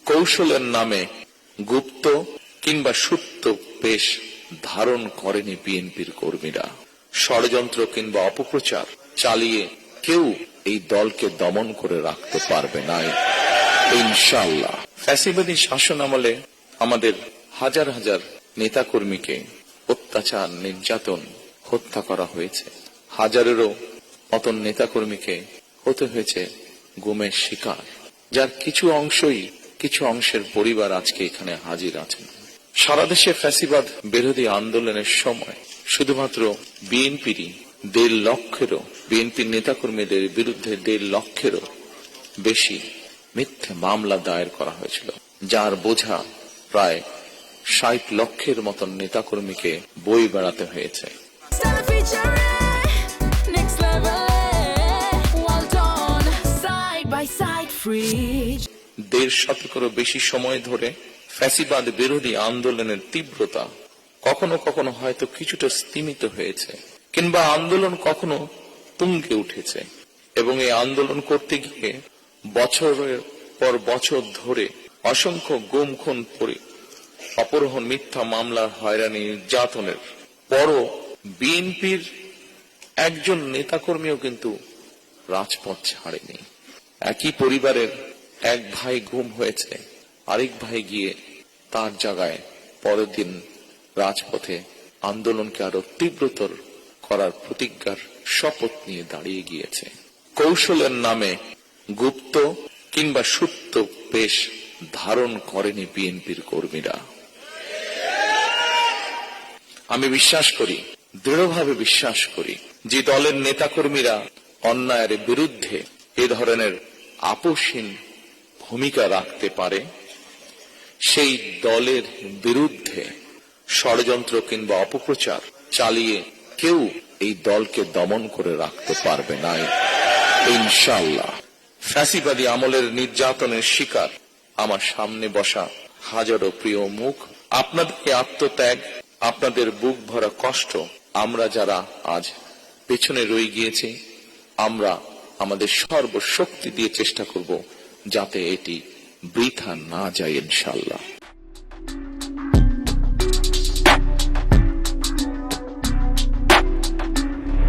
কৌশলের নামে গুপ্ত কিংবা সুপ্ত বেশ ধারণ করেনি বিএনপির কর্মীরা। ষড়যন্ত্র কিংবা অপপ্রচার চালিয়ে কেউ এই দলকে দমন করে রাখতে পারবে না ইনশাআল্লাহ। ফ্যাসিবাদী শাসন আমলে আমাদের হাজার হাজার নেতাকর্মীকে অত্যাচার, নির্যাতন, হত্যা করা হয়েছে। হাজারেরও মতন নেতাকর্মীকে হতে হয়েছে গুমের শিকার, যার কিছু অংশের পরিবার আজকে এখানে হাজির আছেন। সারা দেশে ফ্যাসিবাদ বিরোধী আন্দোলনের সময় শুধুমাত্র বিএনপির নেতাকর্মীদের বিরুদ্ধে 1.5 লক্ষেরও বেশি মিথ্যে মামলা দায়ের করা হয়েছিল, যার বোঝা প্রায় 60 লক্ষের মতন নেতাকর্মীকে বই বেড়াতে হয়েছে। দেড় শতকেরও বেশি সময় ধরে ফ্যাসিবাদ বিরোধী আন্দোলনের তীব্রতা কখনো কখনো হয়তো কিছুটা স্তিমিত হয়েছে, কিংবা আন্দোলন কখনো তুঙ্গে উঠেছে, এবং এই আন্দোলন করতে গিয়ে বছরের পর বছর ধরে অসংখ্য গুম, খুন, অপহরণ, মিথ্যা মামলার হয়রানি, নির্যাতনের পরও বিএনপির একজন নেতাকর্মীও কিন্তু রাজপথ ছাড়েনি। একই পরিবারের এক ভাই গুম হয়েছে, আরেক ভাই গিয়ে তার জায়গায় পরের দিন রাজপথে আন্দোলনকে আরো তীব্রতর করার প্রতিজ্ঞার শপথ নিয়ে দাঁড়িয়ে গিয়েছে। কৌশলের নামে গুপ্ত কিংবা সুপ্ত বেশ ধারণ করেনি বিএনপির কর্মীরা। আমি দৃঢ়ভাবে বিশ্বাস করি যে দলের নেতাকর্মীরা অন্যায়ের বিরুদ্ধে এ ধরনের আপোষহীন ভূমিকা রাখতে পারে, সেই দলের বিরুদ্ধে ষড়যন্ত্র কিংবা অপপ্রচার চালিয়ে কেউ এই দলকে দমন করে রাখতে পারবে না ইনশাআল্লাহ। ফ্যাসিবাদী আমলের নির্যাতনের শিকার আমার সামনে বসা হাজারো প্রিয় মুখ, আপনাদের আত্মত্যাগ, আপনাদের বুক ভরা কষ্ট, আমরা যারা আজ পেছনে রয়ে গিয়েছি, আমরা আমাদের সর্বশক্তি দিয়ে চেষ্টা করব যাতে এটি বৃথা না যায় ইনশাআল্লাহ।